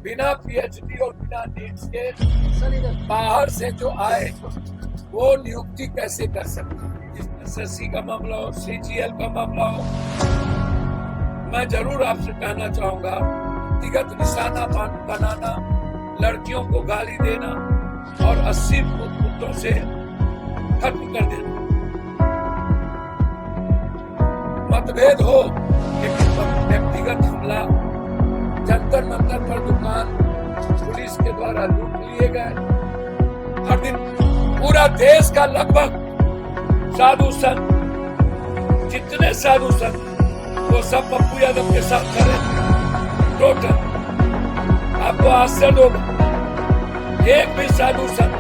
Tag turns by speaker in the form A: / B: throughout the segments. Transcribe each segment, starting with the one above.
A: बिना पीएचडी और बिना नीट्स के बाहर से जो आए वो नियुक्ति कैसे कर सकते हैं। एसएससी का मामला हो, सीजीएल का मामला हो, मैं जरूर आपसे कहना चाहूंगा, व्यक्तिगत निशाना बनाना, लड़कियों को गाली देना और 80 मुद्दों से खत्म कर देना। मतभेद हो लेकिन व्यक्तिगत हमला, जंतर मंतर पर दुकान पुलिस के द्वारा लूट लिए गए। हर दिन पूरा देश का लगभग साधु संत, जितने साधु संत वो सब पप्पू यादव के साथ खड़े टोटल। आपको आश्चर्य होगा, एक भी साधु संत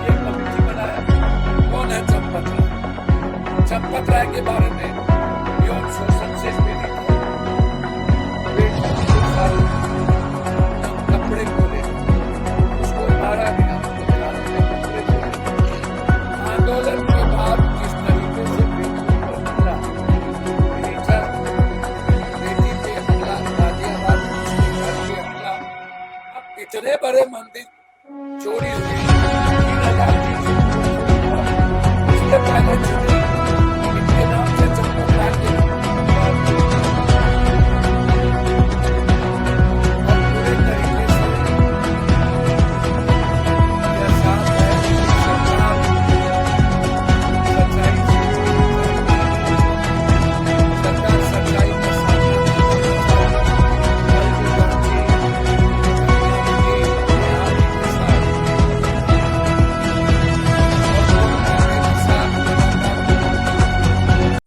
A: ये कमेटी बनाया कौन है? चंपत राय। चंपत राय के बारे में यौन शोषण से पीड़ित कपड़े खोले, उसको मारा गया, आंदोलन के बाद जिस तरीके से बेटी पर हमला, बेटी पे हमला, गाजियाबाद उसके घर पे हमला, अब इतने बड़े मंदिर चोरी हुई, 3,000 उसके पहले चोरी इनके नाम से चंपत राय के नाम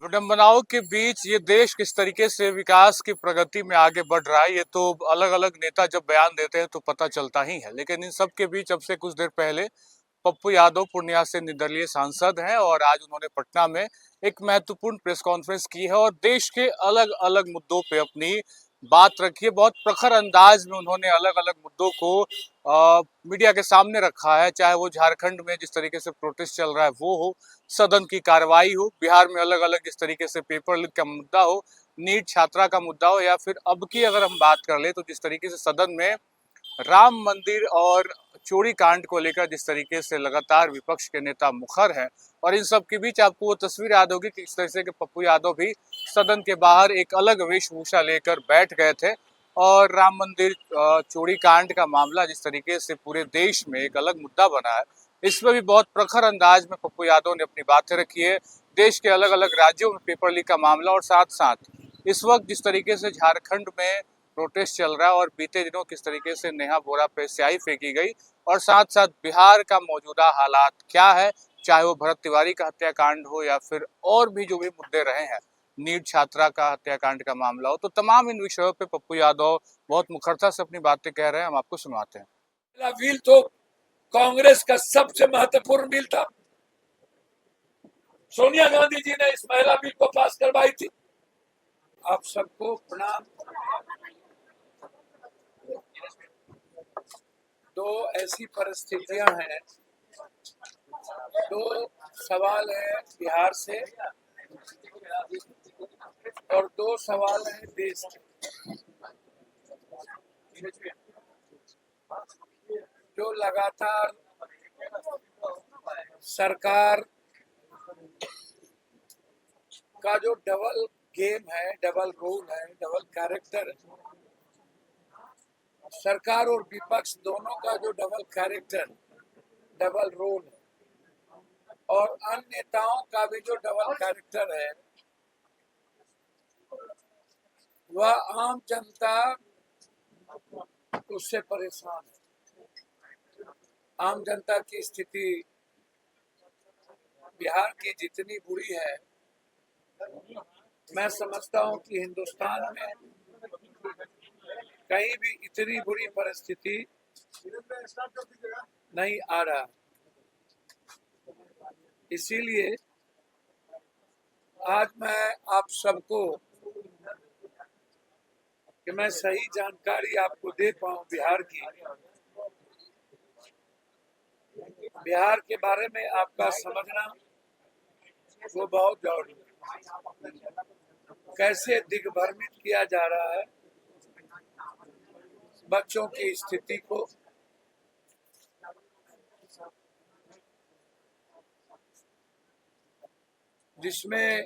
B: विडंबनाओं के बीच ये देश किस तरीके से विकास की प्रगति में आगे बढ़ रहा है, ये तो अलग अलग नेता जब बयान देते हैं तो पता चलता ही है। लेकिन इन सब के बीच अब से कुछ देर पहले पप्पू यादव पूर्णिया से निर्दलीय सांसद हैं और आज उन्होंने पटना में एक महत्वपूर्ण प्रेस कॉन्फ्रेंस की है और देश के अलग अलग मुद्दों पे अपनी बात रखी है। बहुत प्रखर अंदाज में उन्होंने अलग अलग मुद्दों को मीडिया के सामने रखा है, चाहे वो झारखंड में जिस तरीके से प्रोटेस्ट चल रहा है वो हो, सदन की कार्रवाई हो, बिहार में अलग अलग जिस तरीके से पेपर लीक का मुद्दा हो, नीट छात्रा का मुद्दा हो, या फिर अब की अगर हम बात कर ले तो जिस तरीके से सदन में राम मंदिर और चोरी कांड को लेकर जिस तरीके से लगातार विपक्ष के नेता मुखर हैं। और इन सब के बीच आपको वो तस्वीर याद होगी कि इस तरह से कि पप्पू यादव भी सदन के बाहर एक अलग वेशभूषा लेकर बैठ गए थे और राम मंदिर चोरी कांड का मामला जिस तरीके से पूरे देश में एक अलग मुद्दा बना है, इसमें भी बहुत प्रखर अंदाज में पप्पू यादव ने अपनी बातें रखी है। देश के अलग अलग राज्यों में पेपर लीक का मामला और साथ साथ इस वक्त जिस तरीके से झारखंड में प्रोटेस्ट चल रहा है और बीते दिनों किस तरीके से नेहा बोरा पे स्याही फेंकी गई, और साथ साथ बिहार का मौजूदा हालात क्या है, चाहे वो भरत तिवारी का हत्याकांड हो या फिर और भी जो भी मुद्दे रहे हैं, नीट छात्रा का हत्याकांड का मामला हो, तो तमाम इन विषयों पे पप्पू यादव बहुत मुखरता से अपनी बातें कह रहे हैं। हम आपको सुनाते हैं।
A: पहला बिल तो कांग्रेस का सबसे महत्वपूर्ण बिल था। सोनिया गांधी जी ने इस महिला बिल को पास करवाई थी। आप सबको प्रणाम। दो ऐसी परिस्थितियां हैं, दो सवाल है बिहार से और दो सवाल है देश के, जो लगातार सरकार का जो डबल गेम है, डबल रोल है, डबल कैरेक्टर है, सरकार और विपक्ष दोनों का जो डबल कैरेक्टर, डबल रोल है, और अन्य नेताओं का भी जो डबल कैरेक्टर है, वह आम जनता उससे परेशान है। आम जनता की स्थिति बिहार की जितनी बुरी है, मैं समझता हूं कि हिंदुस्तान में कहीं भी इतनी बुरी परिस्थिति नहीं आ रहा। इसीलिए आज मैं आप सबको, कि मैं सही जानकारी आपको दे पाऊं बिहार की, बिहार के बारे में आपका समझना वो बहुत जरूरी है। कैसे दिग्भ्रमित किया जा रहा है, बच्चों की स्थिति को जिसमें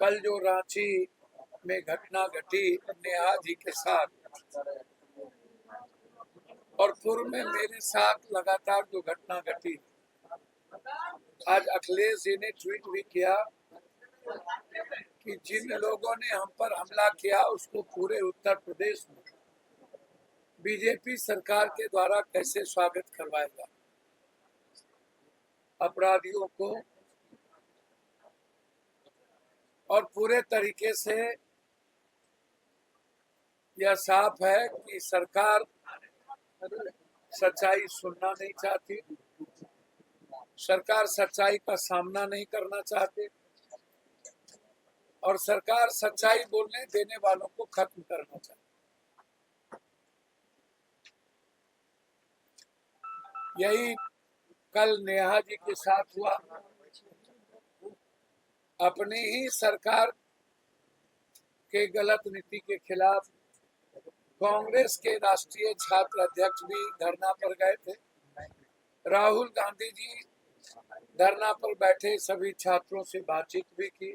A: कल जो रांची में घटना घटी नेहा जी के साथ और पूर्व में मेरे साथ लगातार जो घटना घटी, आज अखिलेश जी ने ट्वीट भी किया कि जिन लोगों ने हम पर हमला किया उसको पूरे उत्तर प्रदेश में बीजेपी सरकार के द्वारा कैसे स्वागत करवाएगा। अपराधियों को और पूरे तरीके से यह साफ है कि सरकार सच्चाई सुनना नहीं चाहती, सरकार सच्चाई का सामना नहीं करना चाहती और सरकार सच्चाई बोलने देने वालों को खत्म करना चाहती। यही कल नेहा जी के साथ हुआ। अपनी ही सरकार के गलत नीति के खिलाफ कांग्रेस के राष्ट्रीय छात्र अध्यक्ष भी धरना पर गए थे। राहुल गांधी जी धरना पर बैठे सभी छात्रों से बातचीत भी की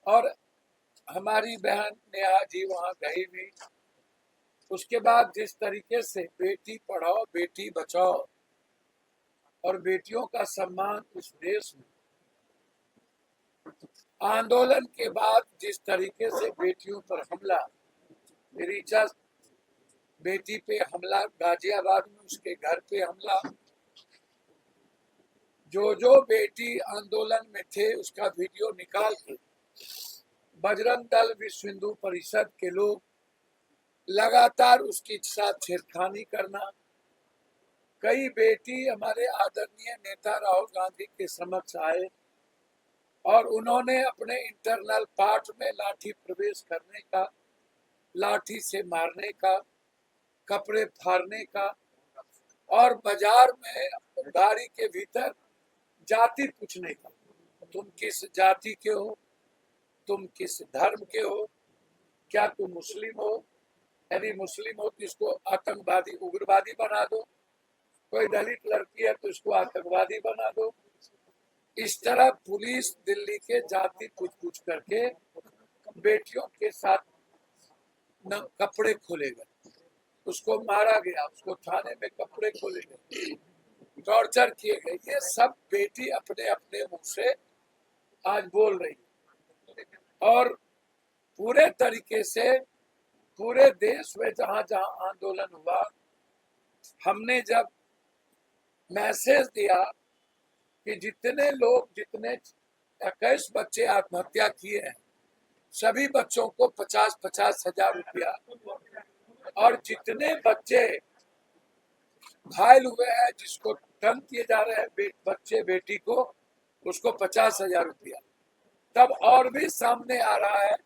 A: और हमारी बहन नेहा जी वहां गई भी। उसके बाद जिस तरीके से बेटी पढ़ाओ बेटी बचाओ और बेटियों का सम्मान इस देश में आंदोलन के बाद जिस तरीके से बेटियों पर हमला, ऋचा बेटी पे हमला, गाजियाबाद में उसके घर पे हमला, जो बेटी आंदोलन में थे उसका वीडियो निकाल के बजरंग दल विश्व हिंदू परिषद के लोग लगातार उसके साथ छेड़खानी करना। कई बेटी हमारे आदरणीय नेता राहुल गांधी के समक्ष आए और उन्होंने अपने इंटरनल पार्ट में लाठी प्रवेश करने का, लाठी से मारने का, कपड़े फाड़ने का और बाजार में गाड़ी के भीतर जाति पूछने का, तुम किस जाति के हो, तुम किस धर्म के हो, क्या तुम मुस्लिम हो, यदि मुस्लिम हो तो इसको आतंकवादी उग्रवादी बना दो, कोई दलित लड़की है तो इसको आतंकवादी बना दो। इस तरह पुलिस दिल्ली के जाति पूछ करके बेटियों के साथ न कपड़े खोले गए, उसको मारा गया, उसको थाने में कपड़े खोले गए, टॉर्चर किए गए। ये सब बेटी अपने अपने मुंह से आज बोल रही और पूरे तरीके से पूरे देश में जहां जहां आंदोलन हुआ, हमने जब मैसेज दिया कि जितने 21 बच्चे आत्महत्या किए हैं, सभी बच्चों को 50-50 हजार रुपया और जितने बच्चे घायल हुए हैं, जिसको तंग किए जा रहे हैं बच्चे बेटी को, उसको 50,000 रुपया। तब और भी सामने आ रहा है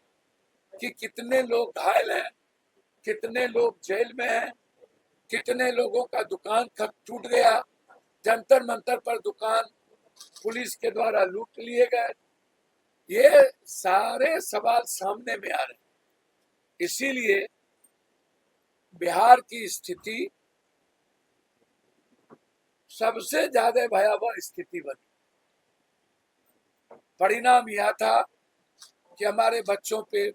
A: कि कितने लोग घायल हैं, कितने लोग जेल में हैं, कितने लोगों का दुकान टूट गया, जंतर मंतर पर दुकान पुलिस के द्वारा लूट लिए गए। ये सारे सवाल सामने में आ रहे हैं। इसीलिए बिहार की स्थिति सबसे ज्यादा भयावह स्थिति बनी। परिणाम यह था कि हमारे बच्चों पे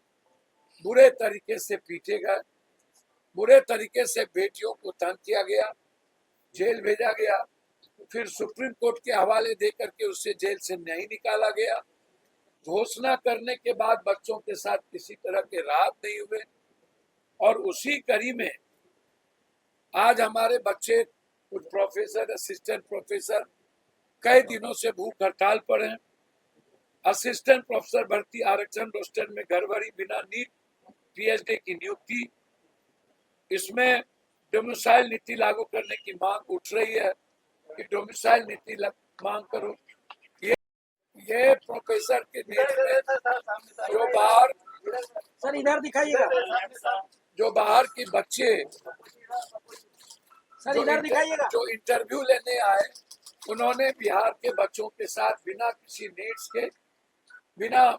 A: बुरे तरीके से पीटे गए, बुरे तरीके से बेटियों को तंग किया गया, जेल भेजा गया, फिर सुप्रीम कोर्ट के हवाले देकर के उससे जेल से नहीं निकाला गया। घोषणा करने के बाद बच्चों के साथ किसी तरह के राहत नहीं हुए और उसी कड़ी में आज हमारे बच्चे, कुछ प्रोफेसर, असिस्टेंट प्रोफेसर कई दिनों से भूख हड़ताल पर हैं। असिस्टेंट प्रोफेसर भर्ती आरक्षण रोस्टर में गड़बड़ी, बिना नीट पीएचडी की नियुक्ति, इसमें डोमिसाइल नीति लागू करने की मांग उठ रही है कि डोमिसाइल नीति मांग करो। ये प्रोफेसर के जो बाहर,
C: सर इधर दिखाइएगा,
A: जो बाहर के बच्चे
C: सर इधर दिखाइएगा,
A: जो इंटरव्यू लेने आए, उन्होंने बिहार के बच्चों के साथ बिना किसी नीट्स के, बिना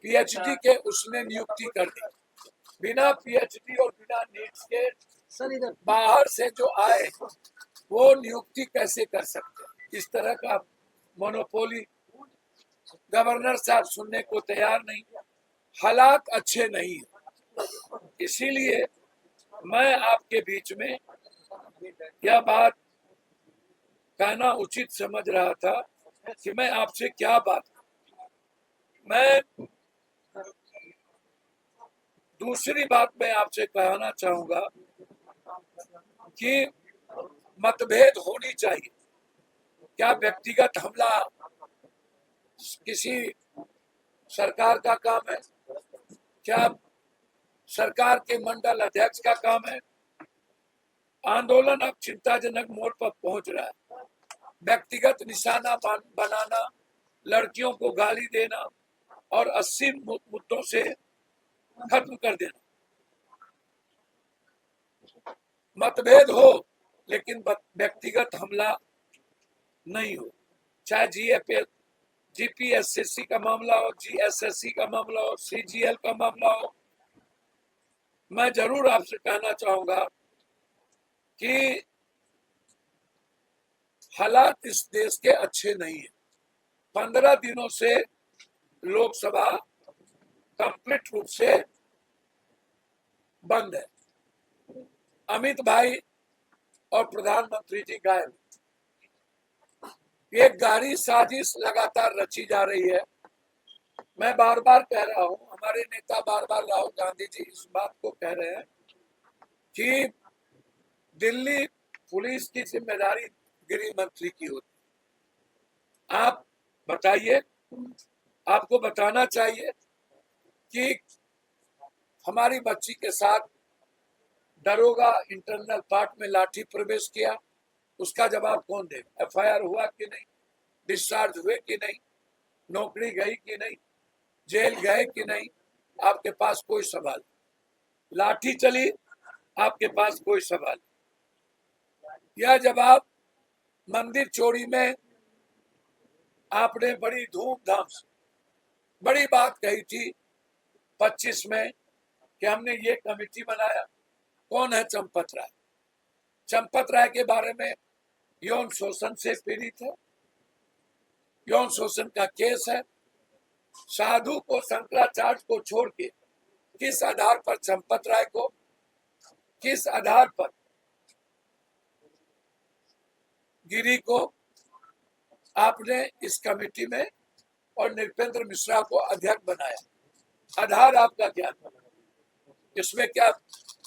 A: पीएचडी के उसने नियुक्ति कर दी। बिना पीएचडी और बिना नीट्स के
C: सर इधर
A: बाहर से जो आए वो नियुक्ति कैसे कर सकते हैं? इस तरह का मोनोपोली गवर्नर साहब सुनने को तैयार नहीं, हालात अच्छे नहीं है। इसीलिए मैं आपके बीच में यह बात कहना उचित समझ रहा था कि मैं आपसे क्या बात करूं। मैं दूसरी बात मैं आपसे कहना चाहूंगा कि मतभेद होनी चाहिए। क्या व्यक्तिगत हमला किसी सरकार का काम है? क्या सरकार के मंडल अध्यक्ष का काम है? आंदोलन अब चिंताजनक मोड़ पर पहुंच रहा है। व्यक्तिगत निशाना बनाना, लड़कियों को गाली देना और 80 मुद्दों से खत्म कर देना। मतभेद हो लेकिन व्यक्तिगत हमला नहीं हो। चाहे जीपीएससी का मामला हो, जीएसएससी का मामला हो, सीजीएल का मामला हो, मैं जरूर आपसे कहना चाहूंगा कि हालात इस देश के अच्छे नहीं है। 15 दिनों से लोकसभा कंप्लीट रूप से बंद है। अमित भाई और प्रधानमंत्री जी गायब। एक गहरी साजिश लगातार रची जा रही है। मैं बार बार कह रहा हूं, हमारे नेता बार बार राहुल गांधी जी इस बात को कह रहे हैं कि दिल्ली पुलिस की जिम्मेदारी गृह मंत्री की होती। आप बताइए, आपको बताना चाहिए कि हमारी बच्ची के साथ दरोगा इंटरनल पार्ट में लाठी प्रवेश किया, उसका जवाब कौन देगा? एफआईआर हुआ कि नहीं? डिस्चार्ज हुए कि नहीं? नौकरी गई कि नहीं? जेल गए कि नहीं? आपके पास कोई सवाल। लाठी चली, आपके पास कोई सवाल। यह जवाब मंदिर चोरी में आपने बड़ी धूमधाम से बड़ी बात कही थी 25 में कि हमने ये कमेटी बनाया। कौन है चंपत राय? चंपत राय के बारे में यौन शोषण से पीड़ित है, यौन शोषण का केस है। साधु को, शंकराचार्य को छोड़ के किस आधार पर चंपत राय को, किस आधार पर गिरी को आपने इस कमेटी में और नृपेंद्र मिश्रा को अध्यक्ष बनाया? आधार आपका क्या था? इसमें क्या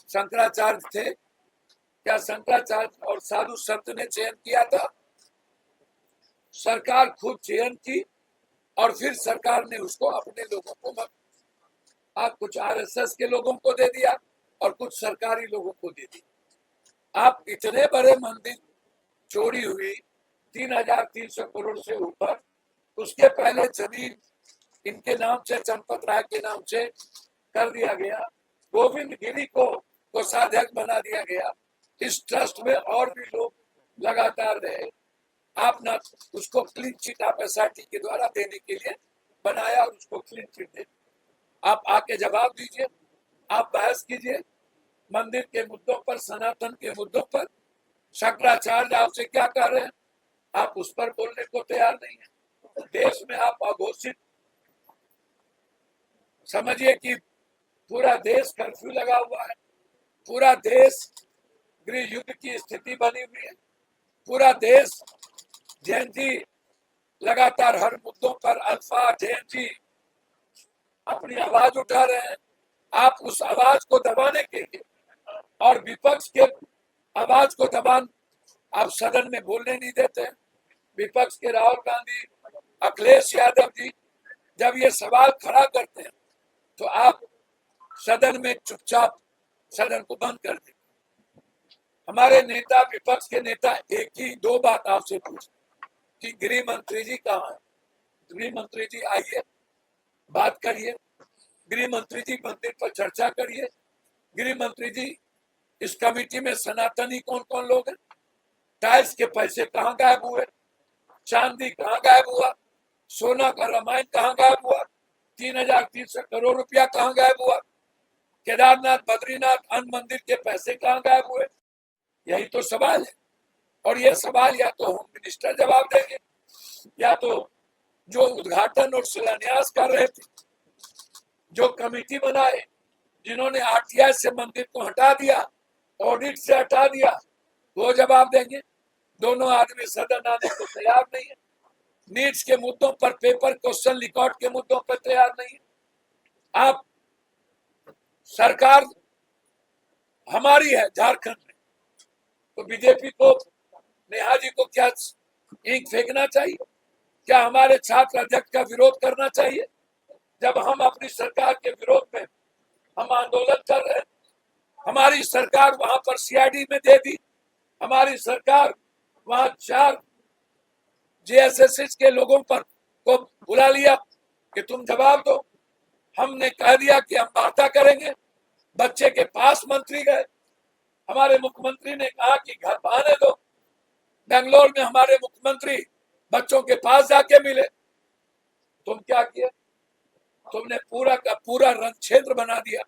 A: शंकराचार्य थे? क्या शंकराचार्य और साधु संत ने चयन किया था? सरकार खुद चयन की और फिर सरकार ने उसको अपने लोगों को, आप कुछ आरएसएस के लोगों को दे दिया और कुछ सरकारी लोगों को दे दिया। आप इतने बड़े मंदिर चोरी हुई 3,300 करोड़ से ऊपर, उसके पहले जमीन इनके नाम से, चंपत राय के नाम से कर दिया गया। गोविंद गिरी को कोषाध्यक्ष बना दिया गया। इस ट्रस्ट में और भी लोग लगातार रहे। आप ना उसको क्लीन चिट आप एसआईटी के द्वारा देने के लिए बनाया और उसको क्लीन चिट दे। आप आके जवाब दीजिए, आप बहस कीजिए मंदिर के मुद्दों पर, सनातन के मुद्दों पर। शंकराचार्य आपसे क्या कह रहे हैं, आप उस पर बोलने को तैयार नहीं है। देश में आप अघोषित, समझिए कि पूरा देश कर्फ्यू लगा हुआ है, पूरा देश गृह युद्ध की स्थिति बनी हुई है, पूरा देश जयंती लगातार हर मुद्दों पर अल्फा जयंती अपनी आवाज उठा रहे हैं। आप उस आवाज को दबाने के लिए और विपक्ष के आवाज को दबान आप सदन में बोलने नहीं देते हैं। विपक्ष के राहुल गांधी, अखिलेश यादव जी जब ये सवाल खड़ा करते हैं तो आप सदन में चुपचाप सदन को बंद कर देते। हमारे नेता, विपक्ष के नेता एक ही दो बात आपसे पूछते कि गृह मंत्री जी कहाँ है? गृह मंत्री जी आइए, बात करिए। गृह मंत्री जी मंदिर पर चर्चा करिए। गृह मंत्री जी इस कमेटी में सनातनी कौन कौन लोग हैं? टाइल्स के पैसे कहाँ गायब हुए? चांदी कहाँ गायब हुआ? सोना का रामायण कहाँ गायब हुआ? 3,300 करोड़ रुपया कहाँ गायब हुआ? केदारनाथ, बद्रीनाथ, अन्य मंदिर के पैसे कहाँ गायब हुए? यही तो सवाल है। और ये सवाल या तो होम मिनिस्टर जवाब देंगे, या तो जो उद्घाटन और शिलान्यास कर रहे थे, जो कमेटी बनाए, जिन्होंने आरटीआई से मंदिर को हटा दिया, ऑडिट से हटा दिया, वो जवाब देंगे। दोनों आदमी सदन आने को तैयार नहीं है। नीड्स के मुद्दों पर, पेपर क्वेश्चन रिकॉर्ड के मुद्दों पर तैयार नहीं है। आप सरकार हमारी है झारखंड में, तो बीजेपी को, नेहा जी को क्या ईंट फेंकना चाहिए? क्या हमारे छात्र अध्यक्ष का विरोध करना चाहिए? जब हम अपनी सरकार के विरोध में हम आंदोलन कर रहे हैं, हमारी सरकार वहां पर सीआईडी में दे दी, हमारी सरकार वहां 4 जेएसएस के लोगों पर को बुला लिया कि तुम जवाब दो। हमने कह दिया कि हम वार्ता करेंगे। बच्चे के पास मंत्री गए, हमारे मुख्यमंत्री ने कहा कि घर आने दो। बेंगलोर में हमारे मुख्यमंत्री बच्चों के पास जाके मिले। तुम क्या किए? तुमने पूरा का पूरा रण क्षेत्र बना दिया,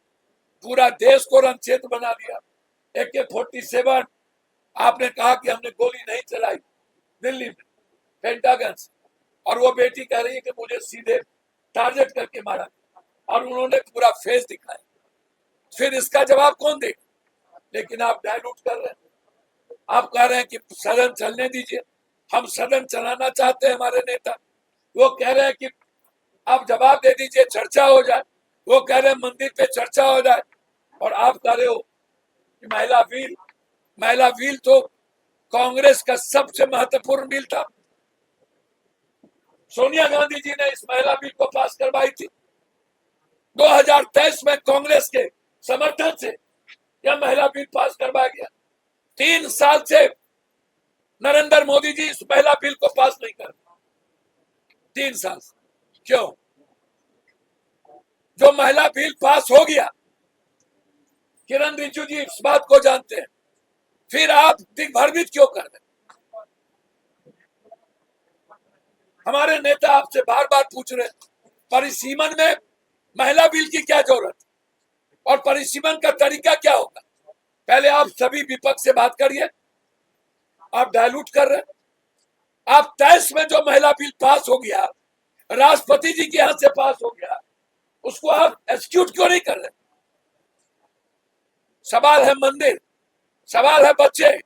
A: पूरा देश को रण क्षेत्र बना दिया। AK-47 आपने कहा कि हमने गोली नहीं चलाई दिल्ली में पेंटागन से, और वो बेटी कह रही है कि मुझे सीधे टारगेट करके मारा, और उन्होंने पूरा फेस दिखाया। फिर इसका जवाब कौन देगा? लेकिन आप डायलूट कर रहे हैं। आप कह रहे हैं कि सदन चलने दीजिए। हम सदन चलाना चाहते हैं, हमारे नेता। वो कह रहे हैं कि आप जवाब दे दीजिए, चर्चा हो जाए। वो कह रहे हैं मंदिर पे चर्चा हो जाए, और आप कह रहे हो कि महिला व्हील तो कांग्रेस का सबसे महत्वपूर्ण बिल था। सोनिया गांधी जी ने इस महिला बिल को पास करवाई थी। 2023 में कांग्रेस के समर्थन से यह महिला बिल पास करवाया गया। 3 साल से नरेंद्र मोदी जी इस महिला बिल को पास नहीं कर रहे। 3 साल से। क्यों? जो महिला बिल पास हो गया, किरण रिजिजू जी इस बात को जानते हैं, फिर आप दिग्भ्रमित क्यों कर रहे? हमारे नेता आपसे बार बार पूछ रहे परिसीमन में महिला बिल की क्या जरूरत और परिसीमन का तरीका क्या होगा? पहले आप सभी विपक्ष से बात करिए। आप डायलूट कर रहे हैं। आप 23 में जो महिला बिल पास हो गया, राष्ट्रपति जी के यहां से पास हो गया, उसको आप एक्सिक्यूट क्यों नहीं कर रहे? सवाल है मंदिर, सवाल है बच्चे,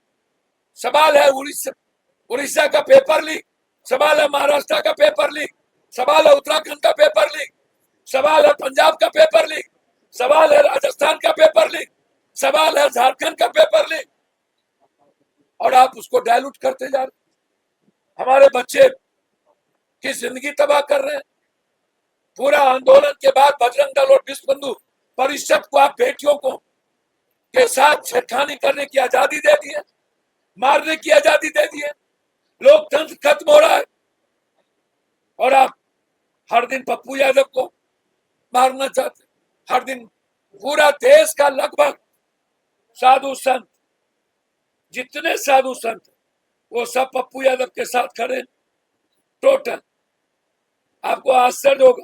A: सवाल है उड़ीसा का पेपर लीक, सवाल है महाराष्ट्र का पेपर लीक, सवाल है उत्तराखंड का पेपर लीक, सवाल है पंजाब का पेपर लीक, सवाल है राजस्थान का पेपर लीक, सवाल है झारखंड का पेपर लीक, और आप उसको डायलूट करते जा रहे। हमारे बच्चे की जिंदगी तबाह कर रहे हैं। पूरा आंदोलन के बाद बजरंग दल और विश्व बंधु परिषद को आप बेटियों को के साथ छेड़खानी करने की आजादी दे दी है, मारने की आजादी दे दी है। लोकतंत्र खत्म हो रहा है, और आप हर दिन पप्पू यादव को मारना चाहते। हर दिन पूरा देश का लगभग साधु संत, जितने साधु संत, वो सब पप्पू यादव के साथ खड़े। टोटल आपको आश्चर्य होगा,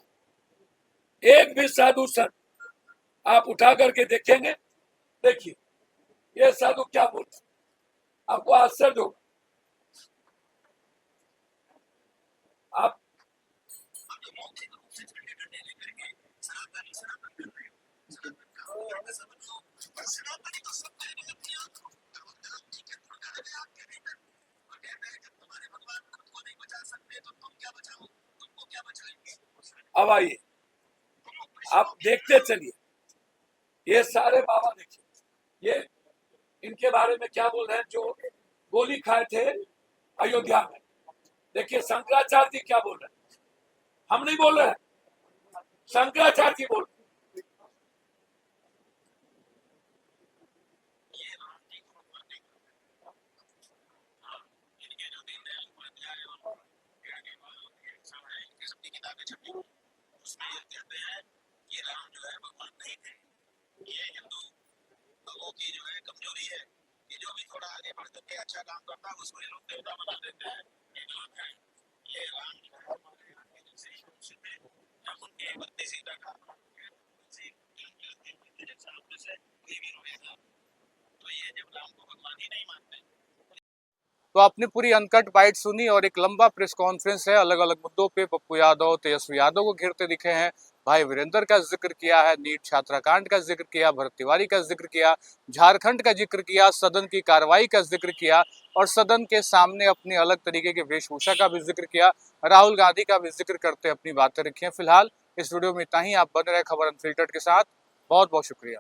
A: एक भी साधु संत आप उठा करके देखेंगे, देखिए ये साधु क्या बोलते, आपको आश्चर्य होगा। आप अब आइए, आप देखते चलिए, ये सारे बाबा देखिए, ये इनके बारे में क्या बोल रहे हैं, जो गोली खाए थे अयोध्या में। देखिए शंकराचार्य जी क्या बोल रहे हैं, हम नहीं बोल रहे हैं, शंकराचार्य जी बोल रहे हैं।
D: लोगों की जो है कमजोरी है कि जो भी थोड़ा आगे बढ़ करके अच्छा काम करता है उसको ये लोग देवता बना देते हैं। ये राम जो है हमारे यहाँ के जैसे ही उनके 32 सीटर का से कोई भी रोएगा। तो ये जब राम को भगवान ही नहीं मानते,
B: तो आपने पूरी अनकट बाइट सुनी और एक लंबा प्रेस कॉन्फ्रेंस है, अलग अलग मुद्दों पे पप्पू यादव तेजस्वी यादव को घेरते दिखे हैं। भाई वीरेंद्र का जिक्र किया है, नीट छात्राकांड का जिक्र किया, भरत तिवारी का जिक्र किया, झारखंड का जिक्र किया, सदन की कार्रवाई का जिक्र किया और सदन के सामने अपनी अलग तरीके की वेशभूषा का भी जिक्र किया, राहुल गांधी का भी जिक्र करते अपनी बातें रखी हैं। फिलहाल इस वीडियो में इतना ही। आप बने रहे खबर अनफिल्टर्ड के साथ। बहुत बहुत शुक्रिया।